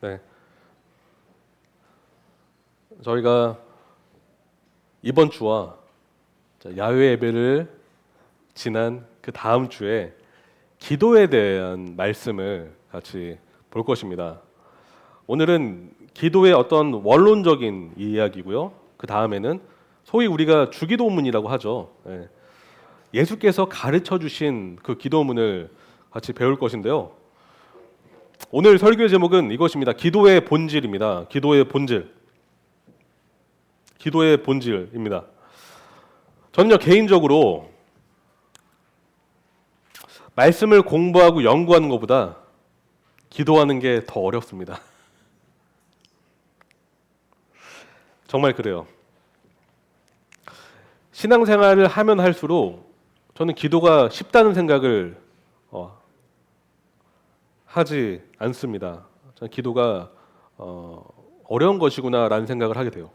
네, 저희가 이번 주와 야외 예배를 지난 그 다음 주에 기도에 대한 말씀을 같이 볼 것입니다. 오늘은 기도의 어떤 원론적인 이야기고요. 그 다음에는 소위 우리가 주기도문이라고 하죠. 예수께서 가르쳐 주신 그 기도문을 같이 배울 것인데요. 오늘 설교의 제목은 이것입니다. 기도의 본질입니다. 기도의 본질. 기도의 본질입니다. 저는요, 개인적으로 말씀을 공부하고 연구하는 것보다 기도하는 게 더 어렵습니다. 정말 그래요. 신앙생활을 하면 할수록 저는 기도가 쉽다는 생각을 하지 않습니다. 저는 기도가 어려운 것이구나라는 생각을 하게 돼요.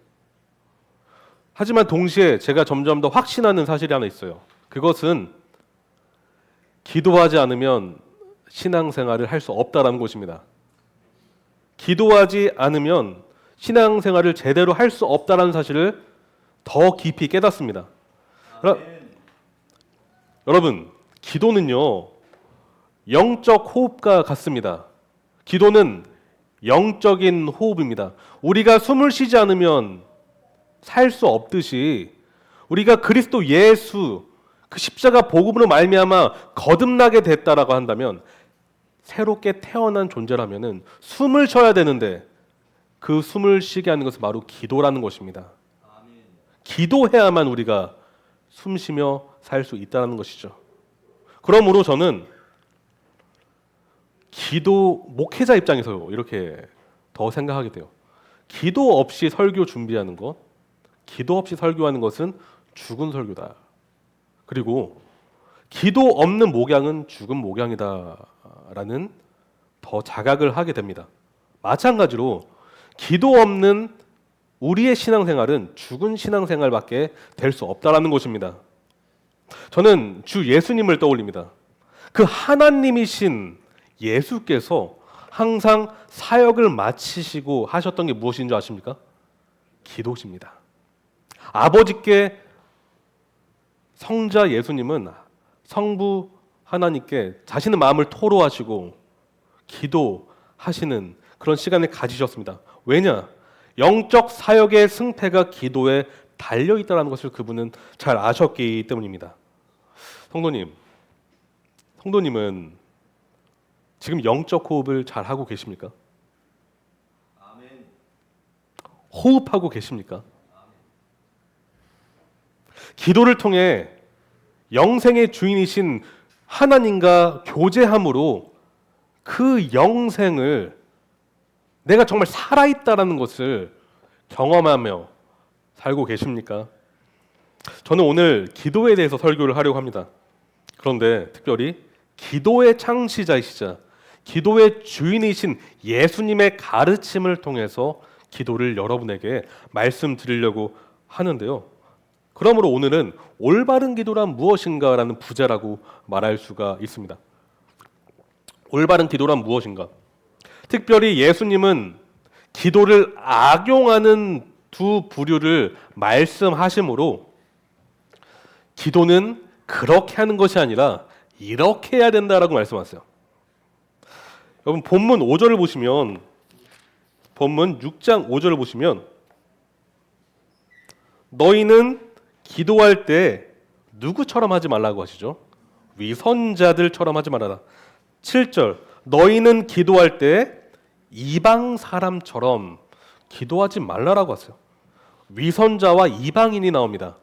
하지만 동시에 제가 점점 더 확신하는 사실이 하나 있어요. 그것은 기도하지 않으면 신앙생활을 할 수 없다라는 것입니다. 기도하지 않으면 신앙생활을 제대로 할 수 없다라는 사실을 더 깊이 깨닫습니다. 여러분, 기도는요, 영적 호흡과 같습니다. 기도는 영적인 호흡입니다. 우리가 숨을 쉬지 않으면 살 수 없듯이 우리가 그리스도 예수 그 십자가 복음으로 말미암아 거듭나게 됐다라고 한다면 새롭게 태어난 존재라면은 숨을 쉬어야 되는데 그 숨을 쉬게 하는 것은 바로 기도라는 것입니다. 기도해야만 우리가 숨 쉬며 살 수 있다는 것이죠. 그러므로 저는 기도 목회자 입장에서 이렇게 더 생각하게 돼요. 기도 없이 설교 준비하는 것, 기도 없이 설교하는 것은 죽은 설교다. 그리고 기도 없는 목양은 죽은 목양이다라는 더 자각을 하게 됩니다. 마찬가지로 기도 없는 우리의 신앙생활은 죽은 신앙생활밖에 될 수 없다라는 것입니다. 저는 주 예수님을 떠올립니다. 그 하나님이신 예수께서 항상 사역을 마치시고 하셨던 게 무엇인 줄 아십니까? 기도십니다. 아버지께 성자 예수님은 성부 하나님께 자신의 마음을 토로하시고 기도하시는 그런 시간을 가지셨습니다. 왜냐? 영적 사역의 승패가 기도에 달려있다는 것을 그분은 잘 아셨기 때문입니다. 성도님은 지금 영적 호흡을 잘 하고 계십니까? 아멘. 호흡하고 계십니까? 기도를 통해 영생의 주인이신 하나님과 교제함으로 그 영생을 내가 정말 살아있다라는 것을 경험하며 살고 계십니까? 저는 오늘 기도에 대해서 설교를 하려고 합니다. 그런데 특별히 기도의 창시자이시자 기도의 주인이신 예수님의 가르침을 통해서 기도를 여러분에게 말씀드리려고 하는데요. 그러므로 오늘은 올바른 기도란 무엇인가라는 부제라고 말할 수가 있습니다. 올바른 기도란 무엇인가? 특별히 예수님은 기도를 악용하는 두 부류를 말씀하시므로 기도는 그렇게 하는 것이 아니라 이렇게 해야 된다라고 말씀하세요. 여러분 본문 5절을 보시면 본문 6장 5절을 보시면 너희는 기도할 때 누구처럼 하지 말라고 하시죠? 위선자들처럼 하지 말아라. 7절 너희는 기도할 때 이방 사람처럼 기도하지 말라라고 하세요. 위선자와 이방인이 나옵니다.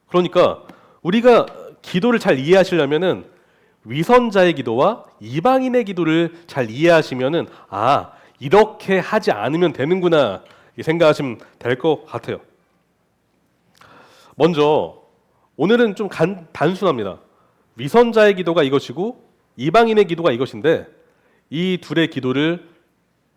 그러니까 우리가 기도를 잘 이해하시려면은 위선자의 기도와 이방인의 기도를 잘 이해하시면은 이렇게 하지 않으면 되는구나 생각하시면 될 것 같아요. 먼저 오늘은 좀 단순합니다. 위선자의 기도가 이것이고 이방인의 기도가 이것인데 이 둘의 기도를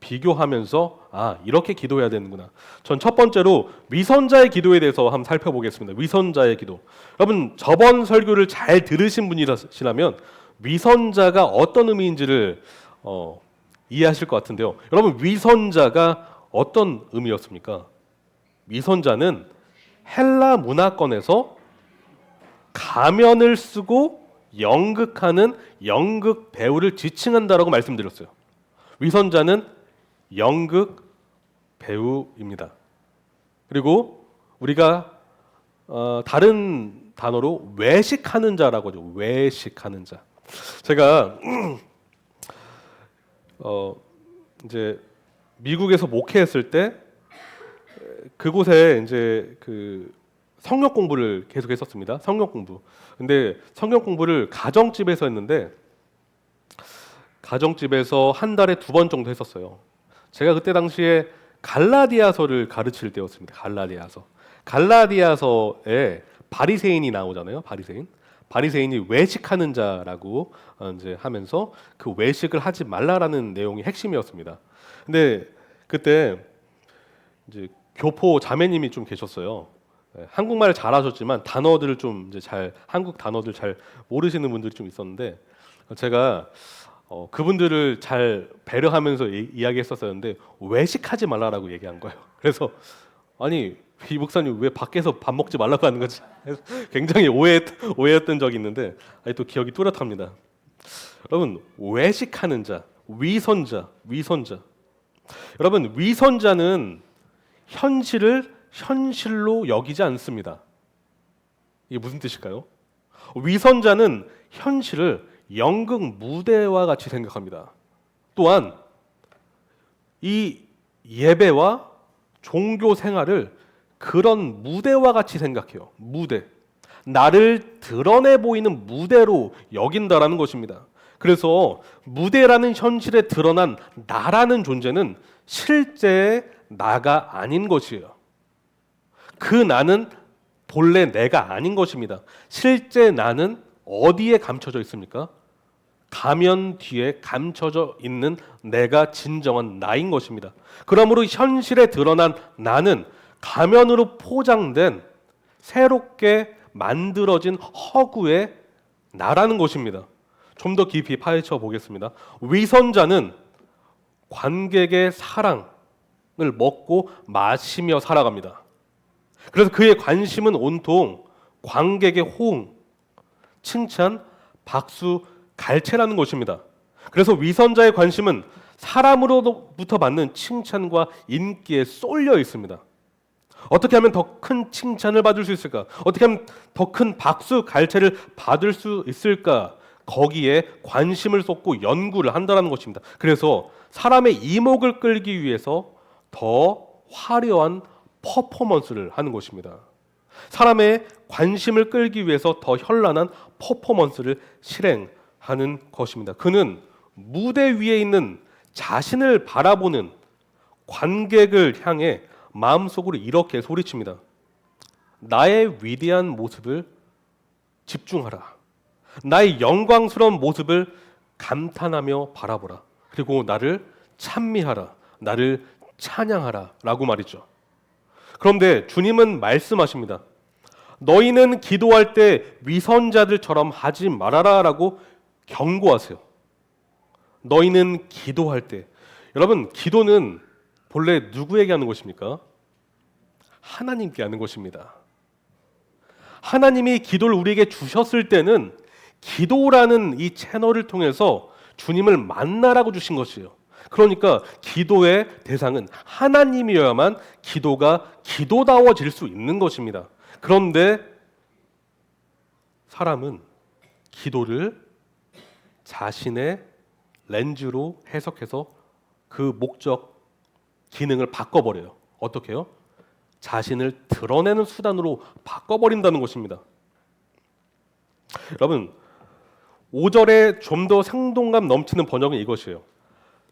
비교하면서 이렇게 기도해야 되는구나. 전 첫 번째로 위선자의 기도에 대해서 한번 살펴보겠습니다. 위선자의 기도. 여러분 저번 설교를 잘 들으신 분이시라면 위선자가 어떤 의미인지를 이해하실 것 같은데요. 여러분 위선자가 어떤 의미였습니까? 위선자는 헬라 문화권에서 가면을 쓰고 연극하는 연극 배우를 지칭한다라고 말씀드렸어요. 위선자는 연극 배우입니다. 그리고 우리가 다른 단어로 외식하는 자라고 하죠. 외식하는 자. 제가 이제 미국에서 목회했을 때 그곳에 이제 그 성역 공부를 계속 했었습니다. 성역 공부. 근데 성역 공부를 가정집에서 했는데 가정집에서 한 달에 2번 정도 했었어요. 제가 그때 당시에 갈라디아서를 가르칠 때였습니다. 갈라디아서에 바리새인이 나오잖아요. 바리새인이 외식하는 자라고 이제 하면서 그 외식을 하지 말라라는 내용이 핵심이었습니다. 근데 그때 이제 교포 자매님이 좀 계셨어요. 한국말을 잘하셨지만 단어들을 좀 이제 한국 단어들 잘 모르시는 분들이 좀 있었는데 제가 그분들을 잘 배려하면서 이야기했었는데 외식하지 말라라고 얘기한 거예요. 그래서 아니 이 목사님 왜 밖에서 밥 먹지 말라고 하는 거지? 굉장히 오해했던 적이 있는데 또 기억이 뚜렷합니다. 여러분 외식하는 자, 위선자. 여러분 위선자는 현실을 현실로 여기지 않습니다. 이게 무슨 뜻일까요? 위선자는 현실을 연극 무대와 같이 생각합니다. 또한 이 예배와 종교 생활을 그런 무대와 같이 생각해요. 무대. 나를 드러내 보이는 무대로 여긴다라는 것입니다. 그래서 무대라는 현실에 드러난 나라는 존재는 실제 나가 아닌 것이에요. 그 나는 본래 내가 아닌 것입니다. 실제 나는 어디에 감춰져 있습니까? 가면 뒤에 감춰져 있는 내가 진정한 나인 것입니다. 그러므로 현실에 드러난 나는 가면으로 포장된 새롭게 만들어진 허구의 나라는 것입니다. 좀 더 깊이 파헤쳐 보겠습니다. 위선자는 관객의 사랑을 먹고 마시며 살아갑니다. 그래서 그의 관심은 온통 관객의 호응, 칭찬, 박수, 갈채라는 것입니다. 그래서 위선자의 관심은 사람으로부터 받는 칭찬과 인기에 쏠려 있습니다. 어떻게 하면 더 큰 칭찬을 받을 수 있을까? 어떻게 하면 더 큰 박수, 갈채를 받을 수 있을까? 거기에 관심을 쏟고 연구를 한다는 것입니다. 그래서 사람의 이목을 끌기 위해서 더 화려한 퍼포먼스를 하는 것입니다. 사람의 관심을 끌기 위해서 더 현란한 퍼포먼스를 실행하는 것입니다. 그는 무대 위에 있는 자신을 바라보는 관객을 향해 마음속으로 이렇게 소리칩니다. 나의 위대한 모습을 집중하라. 나의 영광스러운 모습을 감탄하며 바라보라. 그리고 나를 찬미하라. 나를 찬양하라. 라고 말이죠. 그런데 주님은 말씀하십니다. 너희는 기도할 때 위선자들처럼 하지 말아라 라고 경고하세요. 너희는 기도할 때. 여러분 기도는 본래 누구에게 하는 것입니까? 하나님께 하는 것입니다. 하나님이 기도를 우리에게 주셨을 때는 기도라는 이 채널을 통해서 주님을 만나라고 주신 것이에요. 그러니까 기도의 대상은 하나님이어야만 기도가 기도다워질 수 있는 것입니다. 그런데 사람은 기도를 자신의 렌즈로 해석해서 그 목적, 기능을 바꿔버려요. 어떻게 해요? 자신을 드러내는 수단으로 바꿔버린다는 것입니다. 여러분 5절에 좀 더 생동감 넘치는 번역은 이것이에요.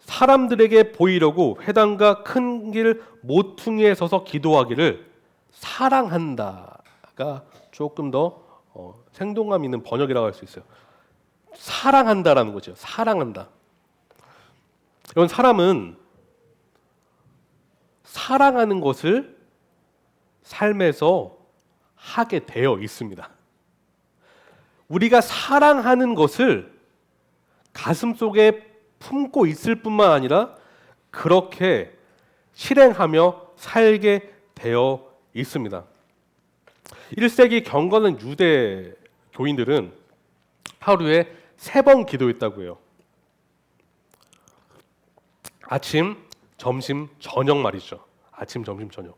사람들에게 보이려고 회당과 큰 길 모퉁이에 서서 기도하기를 사랑한다가 조금 더 생동감 있는 번역이라고 할 수 있어요. 사랑한다라는 거죠. 사랑한다. 이런 사람은 사랑하는 것을 삶에서 하게 되어 있습니다. 우리가 사랑하는 것을 가슴속에 품고 있을 뿐만 아니라 그렇게 실행하며 살게 되어 있습니다. 1세기 경건한 유대 교인들은 하루에 3번 기도했다고 해요. 아침, 점심, 저녁 말이죠. 아침, 점심, 저녁.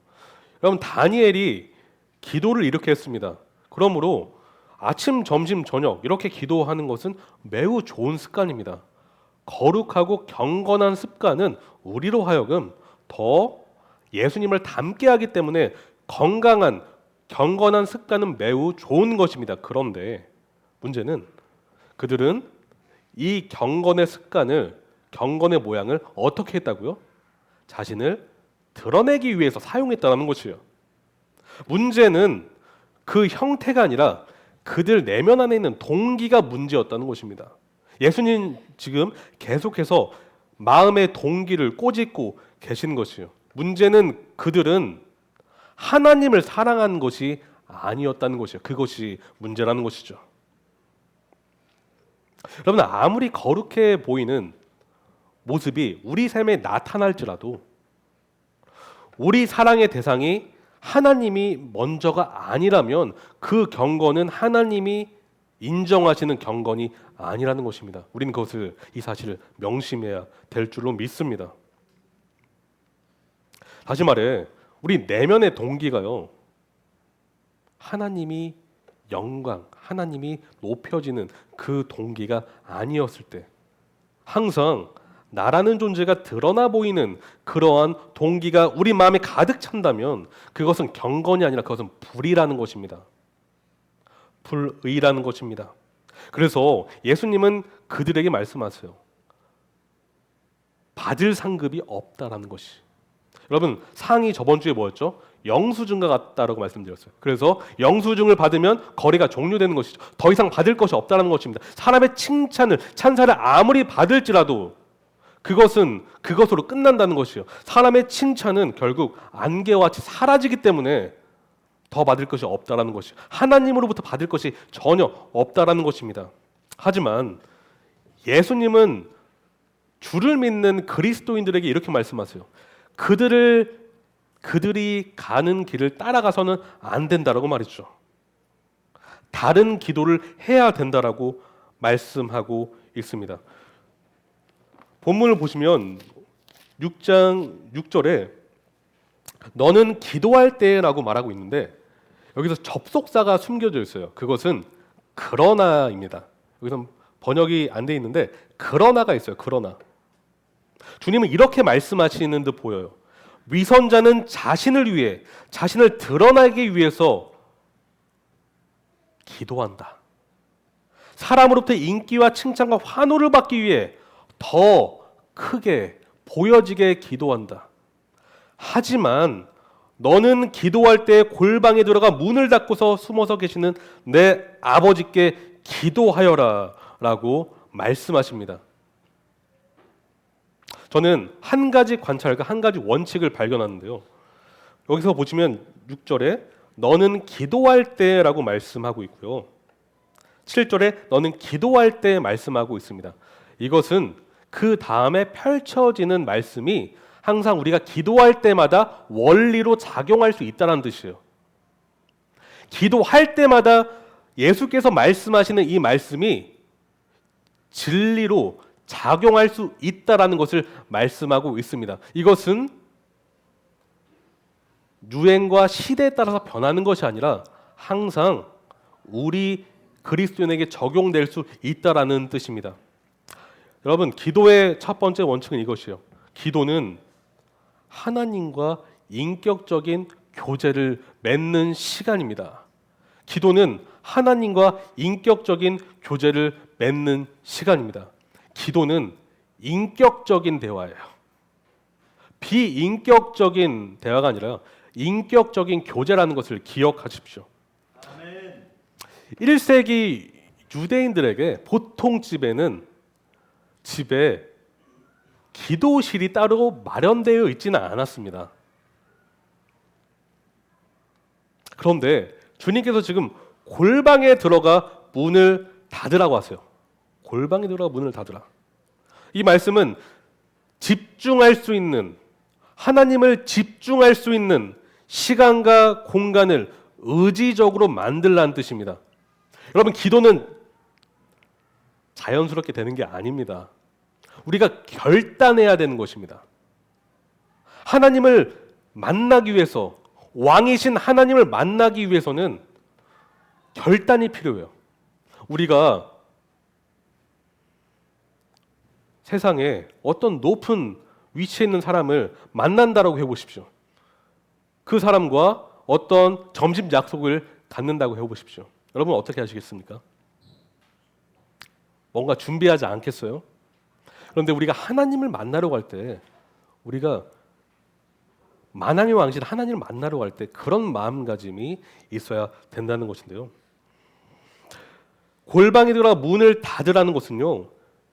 여러분, 다니엘이 기도를 이렇게 했습니다. 그러므로 아침, 점심, 저녁 이렇게 기도하는 것은 매우 좋은 습관입니다. 거룩하고 경건한 습관은 우리로 하여금 더 예수님을 닮게 하기 때문에 건강한 경건한 습관은 매우 좋은 것입니다. 그런데 문제는 그들은 이 경건의 습관을, 경건의 모양을 어떻게 했다고요? 자신을 드러내기 위해서 사용했다는 것이에요. 문제는 그 형태가 아니라 그들 내면 안에 있는 동기가 문제였다는 것입니다. 예수님 지금 계속해서 마음의 동기를 꼬집고 계신 것이에요. 문제는 그들은 하나님을 사랑하는 것이 아니었다는 것이에요. 그것이 문제라는 것이죠. 여러분, 아무리 거룩해 보이는 모습이 우리 삶에 나타날지라도 우리 사랑의 대상이 하나님이 먼저가 아니라면 그 경건은 하나님이 인정하시는 경건이 아니라는 것입니다. 우리는 그것을, 이 사실을 명심해야 될 줄로 믿습니다. 다시 말해, 우리 내면의 동기가요, 하나님이 영광, 하나님이 높여지는 그 동기가 아니었을 때, 항상 나라는 존재가 드러나 보이는 그러한 동기가 우리 마음에 가득 찬다면 그것은 경건이 아니라 그것은 불이라는 것입니다. 불의라는 것입니다. 그래서 예수님은 그들에게 말씀하세요. 받을 상급이 없다라는 것이. 여러분, 상이 저번 주에 뭐였죠? 영수증과 같다라고 말씀드렸어요. 그래서 영수증을 받으면 거래가 종료되는 것이죠. 더 이상 받을 것이 없다는 것입니다. 사람의 칭찬을, 찬사를 아무리 받을지라도 그것은 그것으로 끝난다는 것이요. 사람의 칭찬은 결국 안개와 같이 사라지기 때문에 더 받을 것이 없다라는 것이요. 하나님으로부터 받을 것이 전혀 없다라는 것입니다. 하지만 예수님은 주를 믿는 그리스도인들에게 이렇게 말씀하세요. 그들이 가는 길을 따라가서는 안 된다라고 말이죠. 다른 기도를 해야 된다라고 말씀하고 있습니다. 본문을 보시면 6장 6절에 너는 기도할 때라고 말하고 있는데 여기서 접속사가 숨겨져 있어요. 그것은 그러나입니다. 여기서 번역이 안 돼 있는데 그러나가 있어요. 그러나. 주님은 이렇게 말씀하시는 듯 보여요. 위선자는 자신을 위해, 자신을 드러나기 위해서 기도한다. 사람으로부터 인기와 칭찬과 환호를 받기 위해 더 크게 보여지게 기도한다. 하지만 너는 기도할 때 골방에 들어가 문을 닫고서 숨어서 계시는 내 아버지께 기도하여라 라고 말씀하십니다. 저는 한 가지 관찰과 한 가지 원칙을 발견하는데요. 여기서 보시면 6절에 너는 기도할 때라고 말씀하고 있고요. 7절에 너는 기도할 때 말씀하고 있습니다. 이것은 그 다음에 펼쳐지는 말씀이 항상 우리가 기도할 때마다 원리로 작용할 수 있다는 뜻이에요. 기도할 때마다 예수께서 말씀하시는 이 말씀이 진리로 작용할 수 있다라는 것을 말씀하고 있습니다. 이것은 유행과 시대에 따라서 변하는 것이 아니라 항상 우리 그리스도인에게 적용될 수 있다라는 뜻입니다. 여러분, 기도의 첫 번째 원칙은 이것이에요. 기도는 하나님과 인격적인 교제를 맺는 시간입니다. 기도는 하나님과 인격적인 교제를 맺는 시간입니다. 기도는 인격적인 대화예요. 비인격적인 대화가 아니라 인격적인 교제라는 것을 기억하십시오. 아멘. 1세기 유대인들에게 보통 집에 기도실이 따로 마련되어 있지는 않았습니다. 그런데 주님께서 지금 골방에 들어가 문을 닫으라고 하세요. 골방에 들어가 문을 닫으라. 이 말씀은 집중할 수 있는, 하나님을 집중할 수 있는 시간과 공간을 의지적으로 만들라는 뜻입니다. 여러분, 기도는 자연스럽게 되는 게 아닙니다. 우리가 결단해야 되는 것입니다. 하나님을 만나기 위해서, 왕이신 하나님을 만나기 위해서는 결단이 필요해요. 우리가 세상에 어떤 높은 위치에 있는 사람을 만난다라고 해보십시오. 그 사람과 어떤 점심 약속을 갖는다고 해보십시오. 여러분 어떻게 하시겠습니까? 뭔가 준비하지 않겠어요? 그런데 우리가 하나님을 만나러 갈 때, 우리가 만왕의 왕이신 하나님을 만나러 갈 때 그런 마음가짐이 있어야 된다는 것인데요. 골방에 들어가 문을 닫으라는 것은요,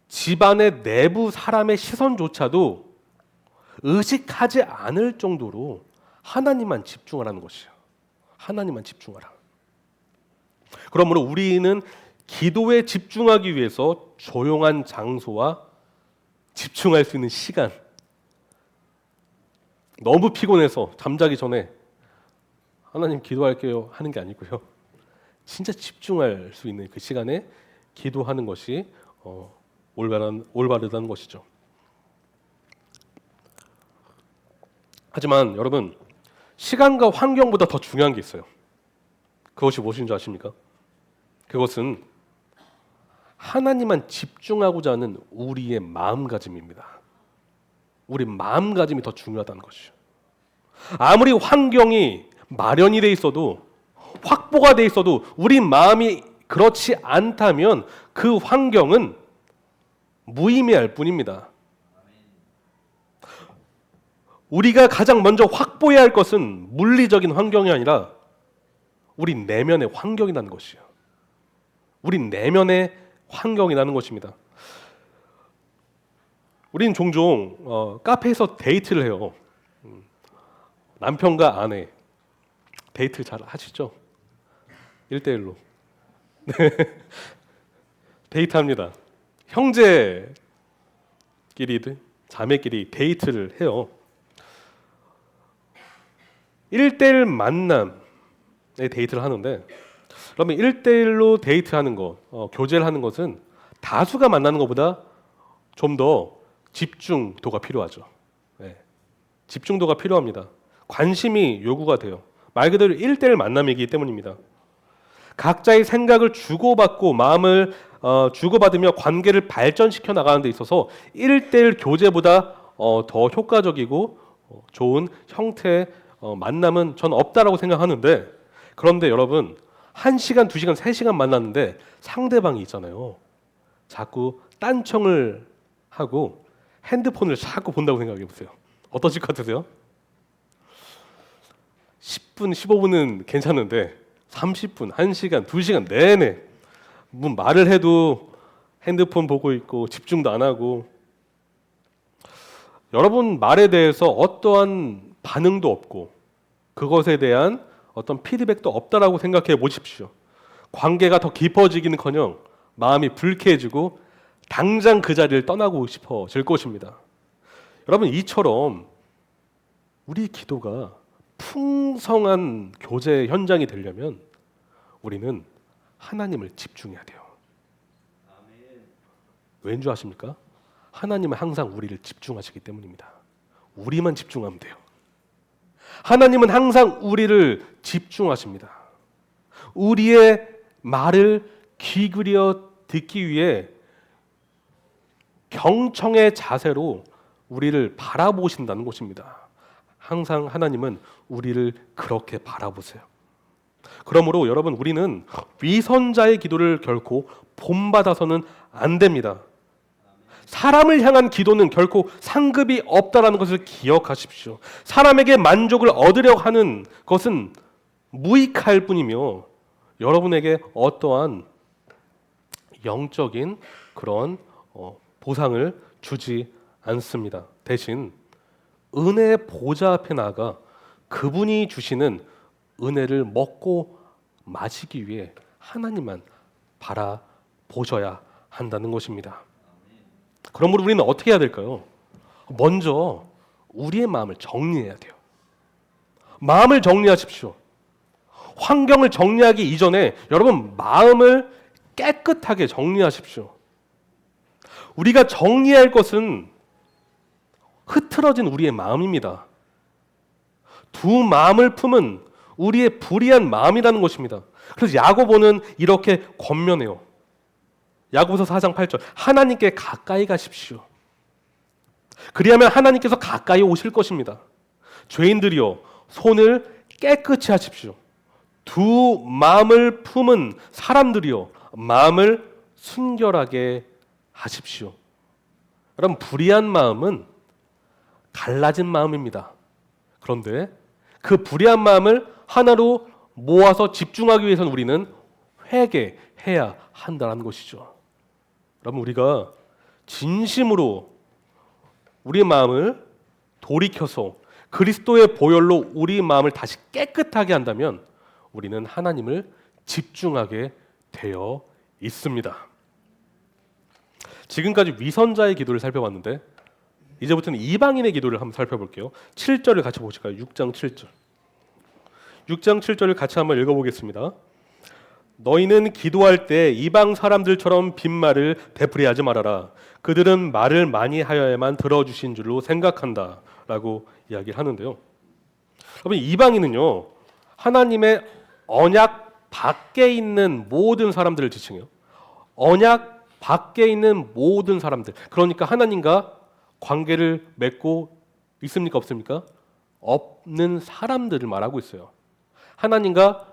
집안의 내부 사람의 시선조차도 의식하지 않을 정도로 하나님만 집중하라는 것이에요. 하나님만 집중하라. 그러므로 우리는 기도에 집중하기 위해서 조용한 장소와 집중할 수 있는 시간, 너무 피곤해서 잠자기 전에 하나님 기도할게요 하는 게 아니고요, 진짜 집중할 수 있는 그 시간에 기도하는 것이 올바르다는 것이죠. 하지만 여러분, 시간과 환경보다 더 중요한 게 있어요. 그것이 무엇인 줄 아십니까? 그것은 하나님만 집중하고자 하는 우리의 마음가짐입니다. 우리 마음가짐이 더 중요하다는 것이죠. 아무리 환경이 마련이 돼 있어도, 확보가 돼 있어도 우리 마음이 그렇지 않다면 그 환경은 무의미할 뿐입니다. 우리가 가장 먼저 확보해야 할 것은 물리적인 환경이 아니라 우리 내면의 환경이라는 것이에요. 우리 내면의 환경이라는 것입니다. 우리는 종종 카페에서 데이트를 해요. 남편과 아내 데이트 잘 하시죠? 1대1로 데이트합니다. 형제끼리든 자매끼리 데이트를 해요. 1대1 만남에 데이트를 하는데, 그러면 1대1로 데이트하는 것, 교제를 하는 것은 다수가 만나는 것보다 좀 더 집중도가 필요하죠. 네. 집중도가 필요합니다. 관심이 요구가 돼요. 말 그대로 1대1 만남이기 때문입니다. 각자의 생각을 주고받고 마음을 주고받으며 관계를 발전시켜 나가는 데 있어서 1대1 교제보다 더 효과적이고 좋은 형태의 만남은 전 없다라고 생각하는데, 그런데 여러분 1시간, 2시간, 3시간 만났는데 상대방이 있잖아요. 자꾸 딴청을 하고 핸드폰을 자꾸 본다고 생각해 보세요. 어떠실 것 같으세요? 10분, 15분은 괜찮은데 30분, 1시간, 2시간 내내 뭐 말을 해도 핸드폰 보고 있고 집중도 안 하고, 여러분 말에 대해서 어떠한 반응도 없고 그것에 대한 어떤 피드백도 없다라고 생각해 보십시오. 관계가 더 깊어지기는커녕 마음이 불쾌해지고 당장 그 자리를 떠나고 싶어질 것입니다. 여러분, 이처럼 우리 기도가 풍성한 교제 현장이 되려면 우리는 하나님을 집중해야 돼요. 왠 줄 아십니까? 하나님은 항상 우리를 집중하시기 때문입니다. 우리만 집중하면 돼요. 하나님은 항상 우리를 집중하십니다. 우리의 말을 귀 기울여 듣기 위해 경청의 자세로 우리를 바라보신다는 것입니다. 항상 하나님은 우리를 그렇게 바라보세요. 그러므로 여러분, 우리는 위선자의 기도를 결코 본받아서는 안 됩니다. 사람을 향한 기도는 결코 상급이 없다라는 것을 기억하십시오. 사람에게 만족을 얻으려고 하는 것은 무익할 뿐이며 여러분에게 어떠한 영적인 그런 보상을 주지 않습니다. 대신 은혜의 보좌 앞에 나아가 그분이 주시는 은혜를 먹고 마시기 위해 하나님만 바라보셔야 한다는 것입니다. 그러므로 우리는 어떻게 해야 될까요? 먼저 우리의 마음을 정리해야 돼요. 마음을 정리하십시오. 환경을 정리하기 이전에 여러분 마음을 깨끗하게 정리하십시오. 우리가 정리할 것은 흐트러진 우리의 마음입니다. 두 마음을 품은 우리의 불의한 마음이라는 것입니다. 그래서 야고보는 이렇게 권면해요. 야고보서 4장 8절 하나님께 가까이 가십시오. 그리하면 하나님께서 가까이 오실 것입니다. 죄인들이여 손을 깨끗이 하십시오. 두 마음을 품은 사람들이여 마음을 순결하게 하십시오. 여러분 불의한 마음은 갈라진 마음입니다. 그런데 그 불의한 마음을 하나로 모아서 집중하기 위해서는 우리는 회개해야 한다는 것이죠. 여러분 우리가 진심으로 우리의 마음을 돌이켜서 그리스도의 보혈로 우리 마음을 다시 깨끗하게 한다면 우리는 하나님을 집중하게 되어 있습니다. 지금까지 위선자의 기도를 살펴봤는데 이제부터는 이방인의 기도를 한번 살펴볼게요. 7절을 같이 보실까요? 6장 7절. 6장 7절을 같이 한번 읽어보겠습니다. 너희는 기도할 때 이방 사람들처럼 빈말을 되풀이하지 말아라. 그들은 말을 많이 하여야만 들어주신 줄로 생각한다 라고 이야기를 하는데요. 여러분 이방인은요 하나님의 언약 밖에 있는 모든 사람들을 지칭해요. 언약 밖에 있는 모든 사람들, 그러니까 하나님과 관계를 맺고 있습니까 없습니까? 없는 사람들을 말하고 있어요. 하나님과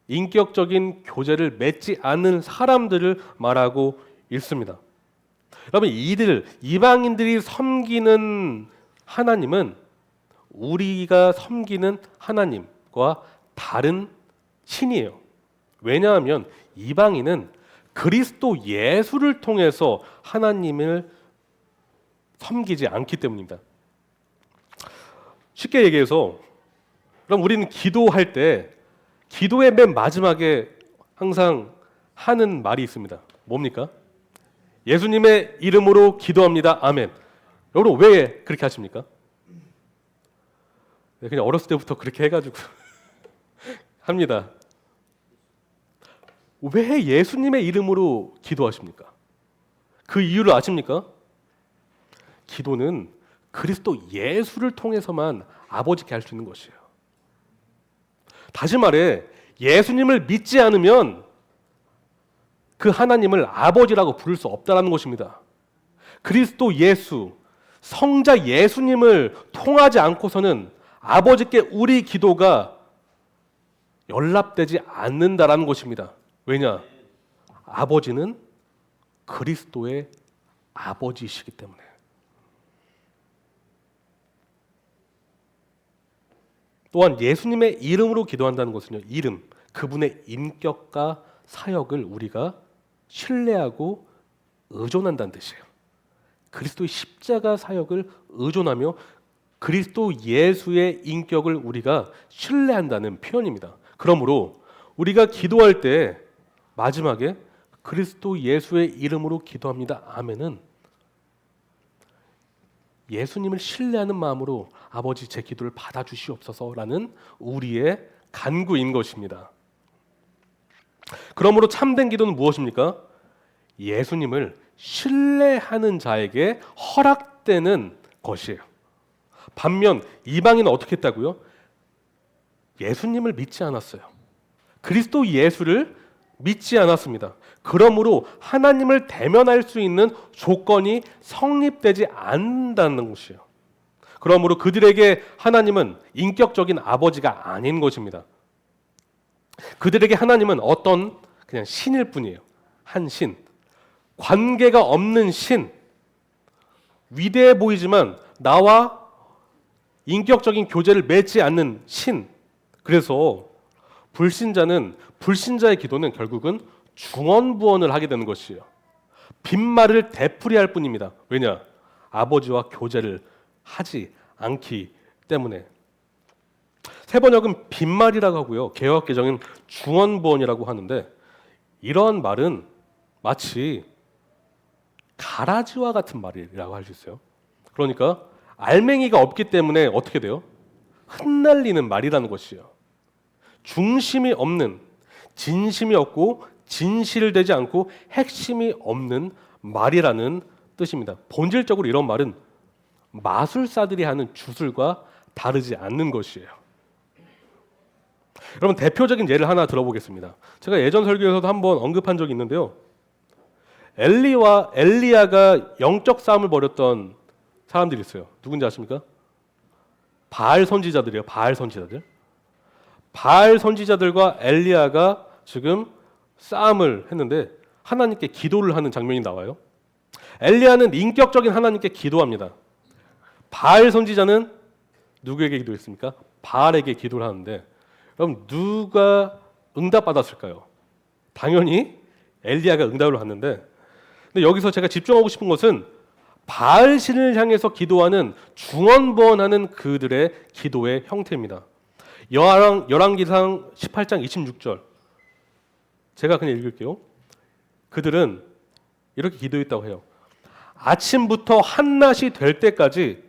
인격적인 교제를 맺지 않는 사람들을 말하고 있습니다. 여러분 이방인들이 섬기는 하나님은 우리가 섬기는 하나님과 다른 신이에요. 왜냐하면 이방인은 그리스도 예수를 통해서 하나님을 섬기지 않기 때문입니다. 쉽게 얘기해서 그럼 우리는 기도할 때 기도의 맨 마지막에 항상 하는 말이 있습니다. 뭡니까? 예수님의 이름으로 기도합니다. 아멘. 여러분 왜 그렇게 하십니까? 그냥 어렸을 때부터 그렇게 해가지고 합니다. 왜 예수님의 이름으로 기도하십니까? 그 이유를 아십니까? 기도는 그리스도 예수를 통해서만 아버지께 할 수 있는 것이에요. 다시 말해 예수님을 믿지 않으면 그 하나님을 아버지라고 부를 수 없다는 것입니다. 그리스도 예수, 성자 예수님을 통하지 않고서는 아버지께 우리 기도가 연락되지 않는다라는 것입니다. 왜냐? 아버지는 그리스도의 아버지이시기 때문에. 또한 예수님의 이름으로 기도한다는 것은요, 이름, 그분의 인격과 사역을 우리가 신뢰하고 의존한다는 뜻이에요. 그리스도의 십자가 사역을 의존하며 그리스도 예수의 인격을 우리가 신뢰한다는 표현입니다. 그러므로 우리가 기도할 때 마지막에 그리스도 예수의 이름으로 기도합니다. 아멘은 예수님을 신뢰하는 마음으로 아버지 제 기도를 받아주시옵소서라는 우리의 간구인 것입니다. 그러므로 참된 기도는 무엇입니까? 예수님을 신뢰하는 자에게 허락되는 것이에요. 반면 이방인은 어떻게 했다고요? 예수님을 믿지 않았어요. 그리스도 예수를 믿지 않았습니다. 그러므로 하나님을 대면할 수 있는 조건이 성립되지 않는다는 것이에요. 그러므로 그들에게 하나님은 인격적인 아버지가 아닌 것입니다. 그들에게 하나님은 어떤 그냥 신일 뿐이에요. 한 신. 관계가 없는 신. 위대해 보이지만 나와 인격적인 교제를 맺지 않는 신. 그래서 불신자의 기도는 결국은 중언부언을 하게 되는 것이에요. 빈말을 되풀이할 뿐입니다. 왜냐? 아버지와 교제를 하지 않기 때문에. 세번역은 빈말이라고 하고요. 개역 개정은 중언부언이라고 하는데 이러한 말은 마치 가라지와 같은 말이라고 할 수 있어요. 그러니까 알맹이가 없기 때문에 어떻게 돼요? 흩날리는 말이라는 것이에요. 중심이 없는, 진심이 없고 진실되지 않고 핵심이 없는 말이라는 뜻입니다. 본질적으로 이런 말은 마술사들이 하는 주술과 다르지 않는 것이에요. 여러분 대표적인 예를 하나 들어보겠습니다. 제가 예전 설교에서도 한번 언급한 적이 있는데요. 엘리와 엘리야가 영적 싸움을 벌였던 사람들이 있어요. 누군지 아십니까? 바알 선지자들이에요. 바알 선지자들. 바알 선지자들과 엘리야가 지금 싸움을 했는데 하나님께 기도를 하는 장면이 나와요. 엘리야는 인격적인 하나님께 기도합니다. 바알 선지자는 누구에게 기도했습니까? 바알에게 기도를 하는데 그럼 누가 응답받았을까요? 당연히 엘리야가 응답을 받는데 근데 여기서 제가 집중하고 싶은 것은 바알 신을 향해서 기도하는 중언부언하는 그들의 기도의 형태입니다. 열왕기상 18장 26절 제가 그냥 읽을게요. 그들은 이렇게 기도했다고 해요. 아침부터 한낮이 될 때까지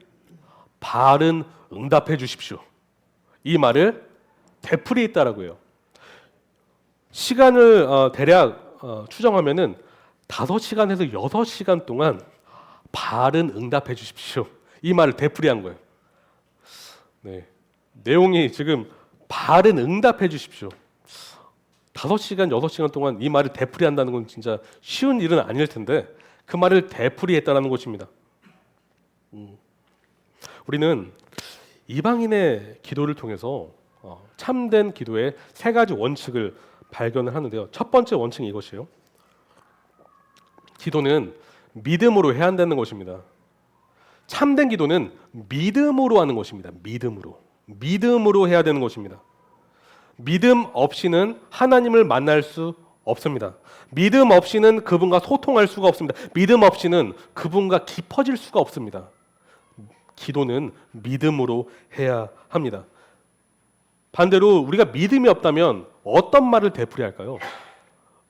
바알은 응답해 주십시오. 이 말을 되풀이했다라고 해요. 시간을 대략 추정하면은 5시간에서 6시간 동안 바알은 응답해 주십시오. 이 말을 되풀이한 거예요. 네. 내용이 지금 바알은 응답해 주십시오. 5시간, 6시간 동안 이 말을 되풀이한다는 건 진짜 쉬운 일은 아닐 텐데 그 말을 되풀이했다는 것입니다. 우리는 이방인의 기도를 통해서 참된 기도의 3가지 원칙을 발견을 하는데요. 첫 번째 원칙은 이것이에요. 기도는 믿음으로 해야 한다는 것입니다. 참된 기도는 믿음으로 하는 것입니다. 믿음으로 해야 되는 것입니다. 믿음 없이는 하나님을 만날 수 없습니다. 믿음 없이는 그분과 소통할 수가 없습니다. 믿음 없이는 그분과 깊어질 수가 없습니다. 기도는 믿음으로 해야 합니다. 반대로 우리가 믿음이 없다면 어떤 말을 되풀이할까요?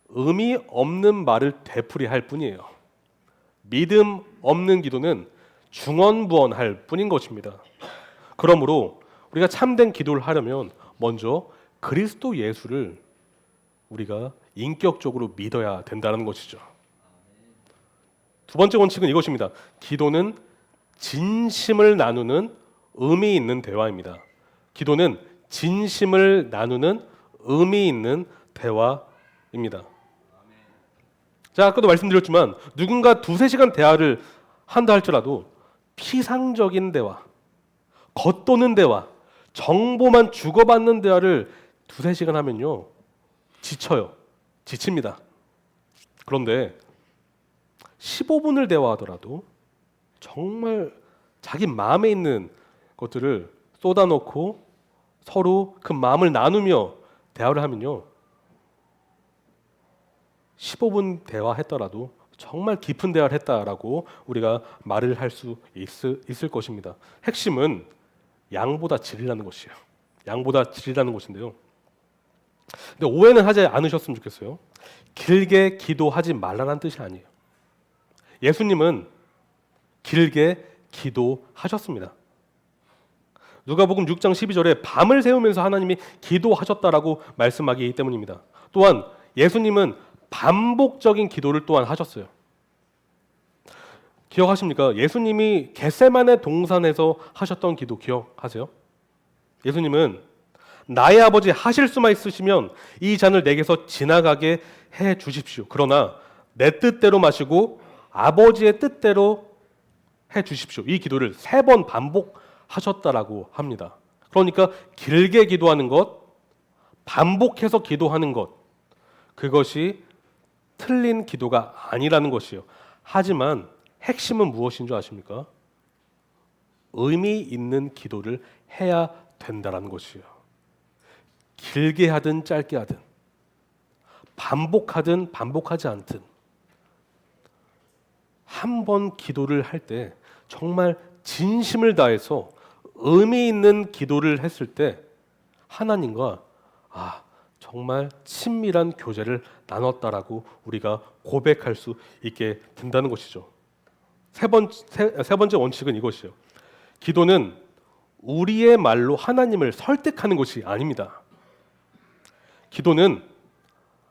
의미 없는 말을 되풀이할 뿐이에요. 믿음 없는 기도는 중언부언할 뿐인 것입니다. 그러므로 우리가 참된 기도를 하려면 먼저 그리스도 예수를 우리가 인격적으로 믿어야 된다는 것이죠. 두 번째 원칙은 이것입니다. 기도는 진심을 나누는 의미 있는 대화입니다. 기도는 진심을 나누는 의미 있는 대화입니다. 자, 아까도 말씀드렸지만 누군가 2-3시간 대화를 한다 할지라도 피상적인 대화, 겉도는 대화, 정보만 주고받는 대화를 2-3시간 하면요 지쳐요. 지칩니다. 그런데 15분을 대화하더라도 정말 자기 마음에 있는 것들을 쏟아놓고 서로 그 마음을 나누며 대화를 하면요 15분 대화했더라도 정말 깊은 대화를 했다라고 우리가 말을 할 수 있을 것입니다. 핵심은 양보다 질이라는 것이에요. 양보다 질이라는 것인데요. 근데 오해는 하지 않으셨으면 좋겠어요. 길게 기도하지 말라는 뜻이 아니에요. 예수님은 길게 기도하셨습니다. 누가복음 6장 12절에 밤을 새우면서 하나님이 기도하셨다라고 말씀하기 때문입니다. 또한 예수님은 반복적인 기도를 또한 하셨어요. 기억하십니까? 예수님이 겟세마네 동산에서 하셨던 기도 기억하세요? 예수님은 나의 아버지 하실 수만 있으시면 이 잔을 내게서 지나가게 해 주십시오. 그러나 내 뜻대로 마시고 아버지의 뜻대로 해 주십시오. 이 기도를 3번 반복하셨다라고 합니다. 그러니까 길게 기도하는 것, 반복해서 기도하는 것, 그것이 틀린 기도가 아니라는 것이요. 하지만 핵심은 무엇인 줄 아십니까? 의미 있는 기도를 해야 된다라는 것이요. 길게 하든 짧게 하든 반복하든 반복하지 않든 한 번 기도를 할 때 정말 진심을 다해서 의미 있는 기도를 했을 때 하나님과 정말 친밀한 교제를 나눴다라고 우리가 고백할 수 있게 된다는 것이죠. 세 번째 원칙은 이것이요. 기도는 우리의 말로 하나님을 설득하는 것이 아닙니다. 기도는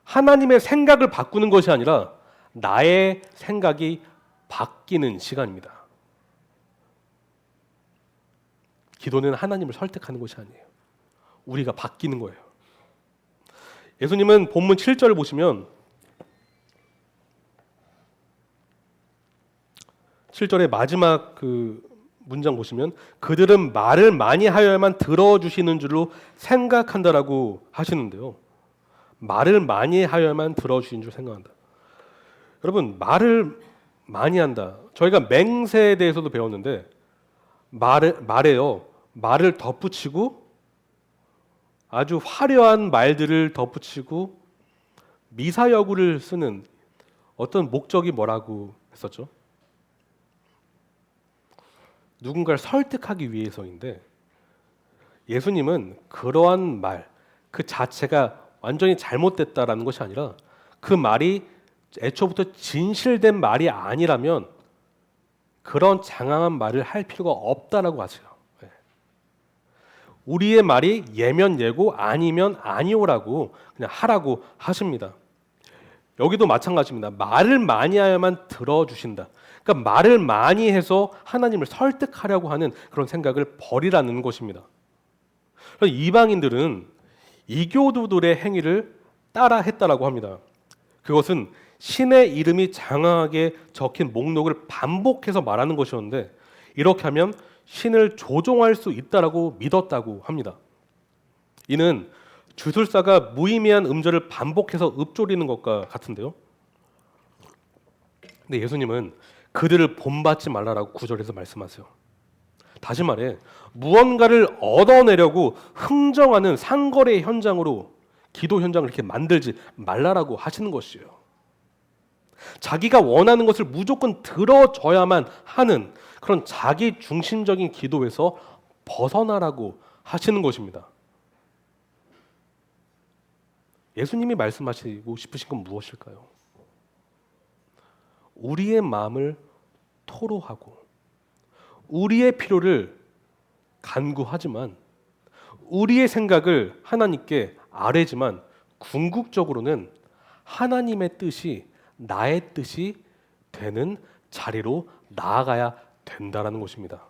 하나님의 생각을 바꾸는 것이 아니라 나의 생각이 바뀌는 시간입니다. 기도는 하나님을 설득하는 것이 아니에요. 우리가 바뀌는 거예요. 예수님은 본문 7절을 보시면 7절의 마지막 그 문장 보시면 그들은 말을 많이 하여야만 들어주시는 줄로 생각한다라고 하시는데요. 말을 많이 하여야만 들어주시는 줄 생각한다. 여러분, 말을 많이 한다. 저희가 맹세에 대해서도 배웠는데 말을 덧붙이고 아주 화려한 말들을 덧붙이고 미사여구를 쓰는 어떤 목적이 뭐라고 했었죠? 누군가를 설득하기 위해서인데 예수님은 그러한 말 그 자체가 완전히 잘못됐다라는 것이 아니라 그 말이 애초부터 진실된 말이 아니라면 그런 장황한 말을 할 필요가 없다라고 하세요. 우리의 말이 예면 예고 아니면 아니오라고 그냥 하라고 하십니다. 여기도 마찬가지입니다. 말을 많이 하야만 들어주신다. 그러니까 말을 많이 해서 하나님을 설득하려고 하는 그런 생각을 버리라는 것입니다. 이방인들은 이교도들의 행위를 따라 했다라고 합니다. 그것은 신의 이름이 장황하게 적힌 목록을 반복해서 말하는 것이었는데 이렇게 하면 신을 조종할 수 있다라고 믿었다고 합니다. 이는 주술사가 무의미한 음절을 반복해서 읊조리는 것과 같은데요. 근데 예수님은 그들을 본받지 말라라고 9절에서 말씀하세요. 다시 말해 무언가를 얻어내려고 흥정하는 상거래 현장으로 기도 현장을 이렇게 만들지 말라라고 하시는 것이에요. 자기가 원하는 것을 무조건 들어줘야만 하는 그런 자기 중심적인 기도에서 벗어나라고 하시는 것입니다. 예수님이 말씀하시고 싶으신 건 무엇일까요? 우리의 마음을 토로하고 우리의 필요를 간구하지만 우리의 생각을 하나님께 아뢰지만 궁극적으로는 하나님의 뜻이 나의 뜻이 되는 자리로 나아가야 된다라는 것입니다.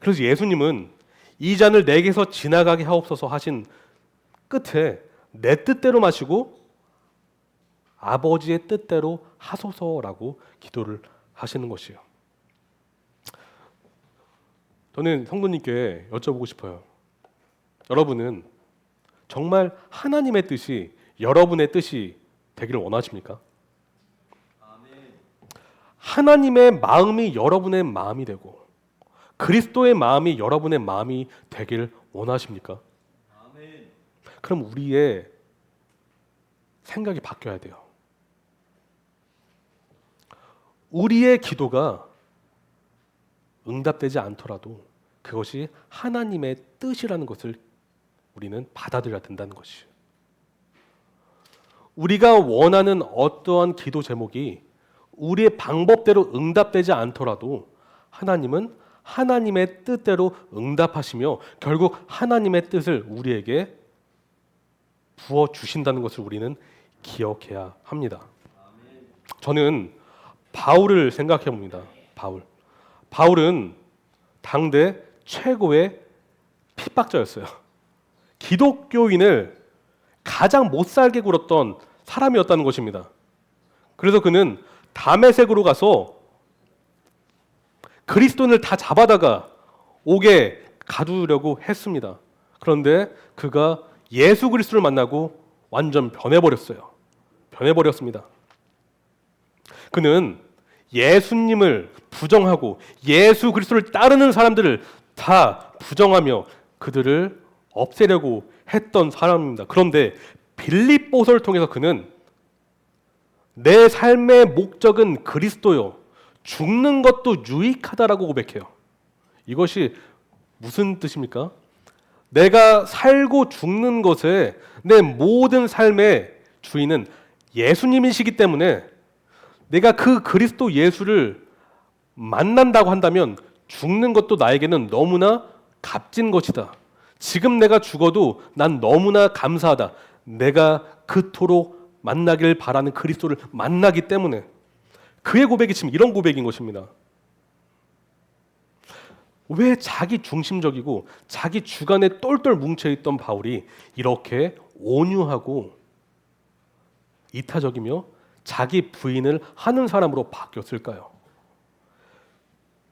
그래서 예수님은 이 잔을 내게서 지나가게 하옵소서 하신 끝에 내 뜻대로 마시고 아버지의 뜻대로 하소서라고 기도를 하시는 것이에요. 저는 성도님께 여쭤보고 싶어요. 여러분은 정말 하나님의 뜻이 여러분의 뜻이 되기를 원하십니까? 아멘. 하나님의 마음이 여러분의 마음이 되고 그리스도의 마음이 여러분의 마음이 되길 원하십니까? 아멘. 그럼 우리의 생각이 바뀌어야 돼요. 우리의 기도가 응답되지 않더라도 그것이 하나님의 뜻이라는 것을 우리는 받아들여야 된다는 것이에요. 우리가 원하는 어떠한 기도 제목이 우리의 방법대로 응답되지 않더라도 하나님은 하나님의 뜻대로 응답하시며 결국 하나님의 뜻을 우리에게 부어주신다는 것을 우리는 기억해야 합니다. 저는 바울을 생각해 봅니다. 바울은 당대 최고의 핍박자였어요. 기독교인을 가장 못살게 굴었던 사람이었다는 것입니다. 그래서 그는 다메섹으로 가서 그리스도인을 다 잡아다가 옥에 가두려고 했습니다. 그런데 그가 예수 그리스도를 만나고 완전 변해버렸습니다. 그는 예수님을 부정하고 예수 그리스도를 따르는 사람들을 다 부정하며 그들을 없애려고 했던 사람입니다. 그런데 빌립보서를 통해서 그는 내 삶의 목적은 그리스도요. 죽는 것도 유익하다라고 고백해요. 이것이 무슨 뜻입니까? 내가 살고 죽는 것에 내 모든 삶의 주인은 예수님이시기 때문에 내가 그 그리스도 예수를 만난다고 한다면 죽는 것도 나에게는 너무나 값진 것이다. 지금 내가 죽어도 난 너무나 감사하다. 내가 그토록 만나길 바라는 그리스도를 만나기 때문에. 그의 고백이 지금 이런 고백인 것입니다. 왜 자기 중심적이고 자기 주관에 똘똘 뭉쳐있던 바울이 이렇게 온유하고 이타적이며 자기 부인을 하는 사람으로 바뀌었을까요?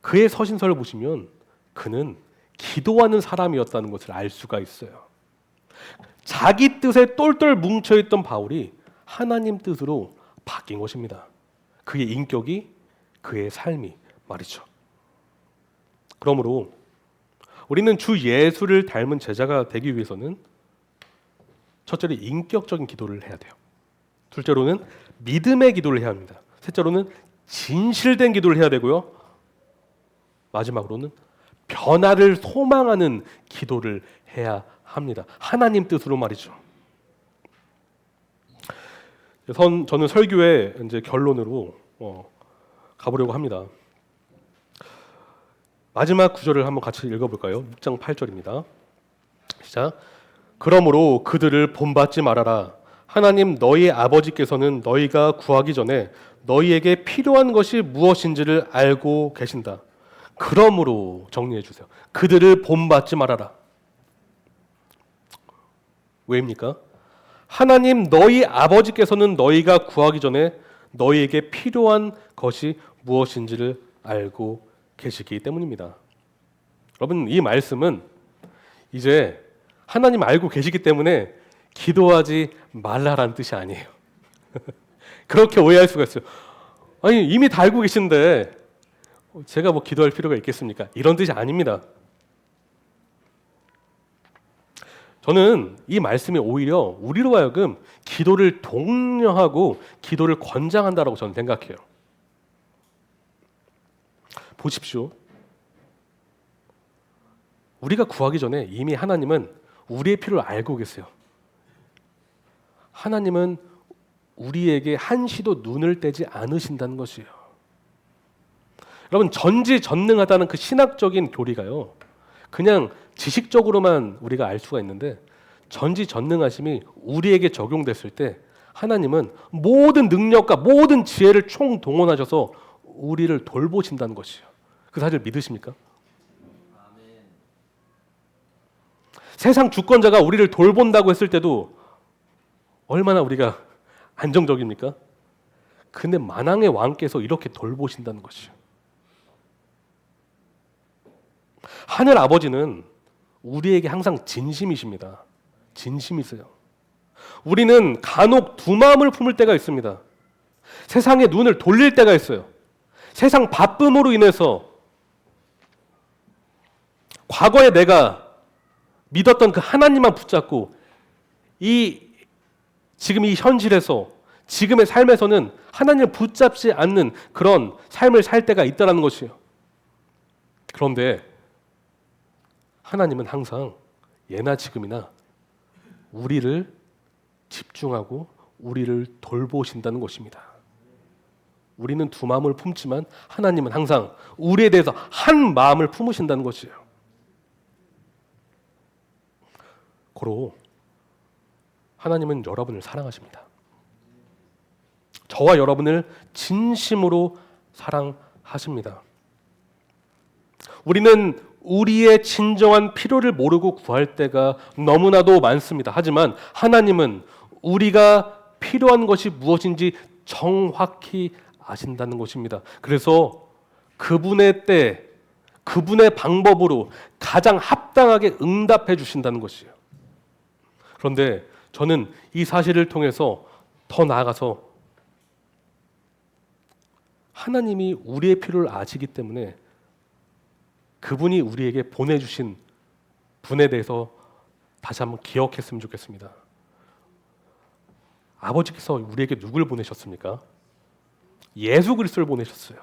그의 서신서를 보시면 그는 기도하는 사람이었다는 것을 알 수가 있어요. 자기 뜻에 똘똘 뭉쳐있던 바울이 하나님 뜻으로 바뀐 것입니다. 그의 인격이, 그의 삶이 말이죠. 그러므로 우리는 주 예수를 닮은 제자가 되기 위해서는 첫째로 인격적인 기도를 해야 돼요. 둘째로는 믿음의 기도를 해야 합니다. 셋째로는 진실된 기도를 해야 되고요. 마지막으로는 변화를 소망하는 기도를 해야 합니다. 하나님 뜻으로 말이죠. 저는 설교의 이제 결론으로 가보려고 합니다. 마지막 구절을 한번 같이 읽어볼까요? 6장 8절입니다. 시작. 그러므로 그들을 본받지 말아라. 하나님 너희 아버지께서는 너희가 구하기 전에 너희에게 필요한 것이 무엇인지를 알고 계신다. 그러므로 정리해 주세요. 그들을 본받지 말아라. 왜입니까? 하나님 너희 아버지께서는 너희가 구하기 전에 너희에게 필요한 것이 무엇인지를 알고 계시기 때문입니다. 여러분, 이 말씀은 이제 하나님 알고 계시기 때문에 기도하지 말라라는 뜻이 아니에요. 그렇게 오해할 수가 있어요. 아니, 이미 다 알고 계신데 제가 뭐 기도할 필요가 있겠습니까? 이런 뜻이 아닙니다. 저는 이 말씀이 오히려 우리로 하여금 기도를 독려하고 기도를 권장한다라고 저는 생각해요. 보십시오. 우리가 구하기 전에 이미 하나님은 우리의 필요를 알고 계세요. 하나님은 우리에게 한시도 눈을 떼지 않으신다는 것이에요. 여러분, 전지전능하다는 그 신학적인 교리가요, 그냥 지식적으로만 우리가 알 수가 있는데 전지전능하심이 우리에게 적용됐을 때 하나님은 모든 능력과 모든 지혜를 총동원하셔서 우리를 돌보신다는 것이에요. 그 사실 믿으십니까? 아멘. 세상 주권자가 우리를 돌본다고 했을 때도 얼마나 우리가 안정적입니까? 근데 만왕의 왕께서 이렇게 돌보신다는 것이에요. 하늘 아버지는 우리에게 항상 진심이십니다. 진심이세요. 우리는 간혹 두 마음을 품을 때가 있습니다. 세상에 눈을 돌릴 때가 있어요. 세상 바쁨으로 인해서 과거에 내가 믿었던 그 하나님만 붙잡고 지금 이 현실에서 지금의 삶에서는 하나님을 붙잡지 않는 그런 삶을 살 때가 있다는 것이에요. 그런데 하나님은 항상 예나 지금이나 우리를 집중하고 우리를 돌보신다는 것입니다. 우리는 두 마음을 품지만 하나님은 항상 우리에 대해서 한 마음을 품으신다는 것이에요. 고로 하나님은 여러분을 사랑하십니다. 저와 여러분을 진심으로 사랑하십니다. 우리는 우리의 진정한 필요를 모르고 구할 때가 너무나도 많습니다. 하지만 하나님은 우리가 필요한 것이 무엇인지 정확히 아신다는 것입니다. 그래서 그분의 때, 그분의 방법으로 가장 합당하게 응답해 주신다는 것이에요. 그런데 저는 이 사실을 통해서 더 나아가서 하나님이 우리의 필요를 아시기 때문에 그분이 우리에게 보내주신 분에 대해서 다시 한번 기억했으면 좋겠습니다. 아버지께서 우리에게 누굴 보내셨습니까? 예수 그리스도를 보내셨어요.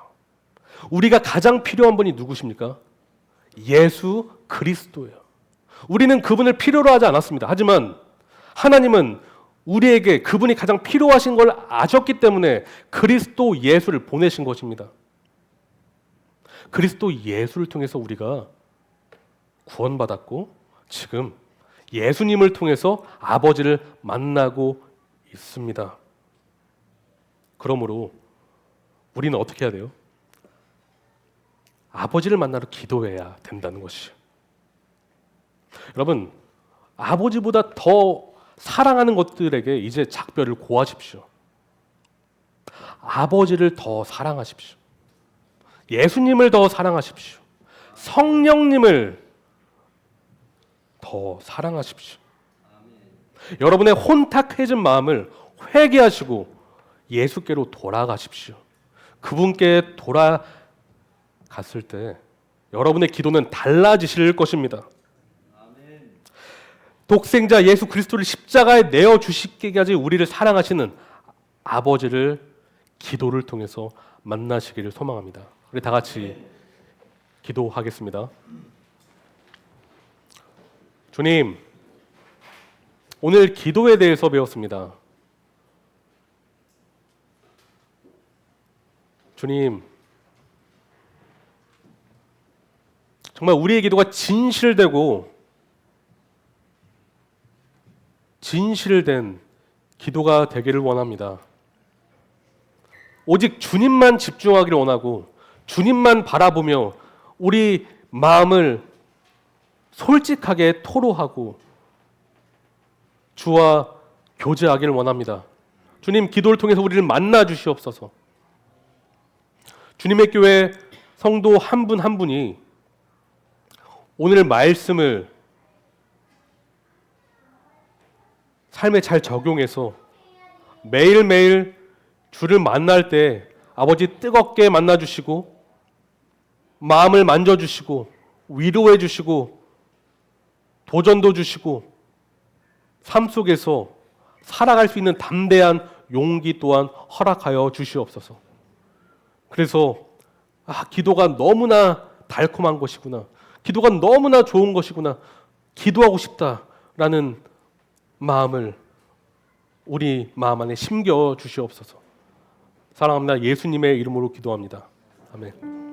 우리가 가장 필요한 분이 누구십니까? 예수 그리스도예요. 우리는 그분을 필요로 하지 않았습니다. 하지만 하나님은 우리에게 그분이 가장 필요하신 걸 아셨기 때문에 그리스도 예수를 보내신 것입니다. 그리스도 예수를 통해서 우리가 구원받았고 지금 예수님을 통해서 아버지를 만나고 있습니다. 그러므로 우리는 어떻게 해야 돼요? 아버지를 만나러 기도해야 된다는 것이죠. 여러분, 아버지보다 더 사랑하는 것들에게 이제 작별을 고하십시오. 아버지를 더 사랑하십시오. 예수님을 더 사랑하십시오. 성령님을 더 사랑하십시오. 여러분의 혼탁해진 마음을 회개하시고 예수께로 돌아가십시오. 그분께 돌아갔을 때 여러분의 기도는 달라지실 것입니다. 독생자 예수 그리스도를 십자가에 내어 주시기까지 우리를 사랑하시는 아버지를 기도를 통해서 만나시기를 소망합니다. 우리 다 같이 기도하겠습니다. 주님, 오늘 기도에 대해서 배웠습니다. 주님, 정말 우리의 기도가 진실된 기도가 되기를 원합니다. 오직 주님만 집중하기를 원하고 주님만 바라보며 우리 마음을 솔직하게 토로하고 주와 교제하기를 원합니다. 주님, 기도를 통해서 우리를 만나 주시옵소서. 주님의 교회 성도 한 분 한 분이 오늘 말씀을 삶에 잘 적용해서 매일매일 주를 만날 때 아버지 뜨겁게 만나주시고 마음을 만져주시고 위로해 주시고 도전도 주시고 삶 속에서 살아갈 수 있는 담대한 용기 또한 허락하여 주시옵소서. 그래서 기도가 너무나 달콤한 것이구나, 기도가 너무나 좋은 것이구나, 기도하고 싶다라는 마음을 우리 마음 안에 심겨 주시옵소서. 사랑합니다. 예수님의 이름으로 기도합니다. 아멘.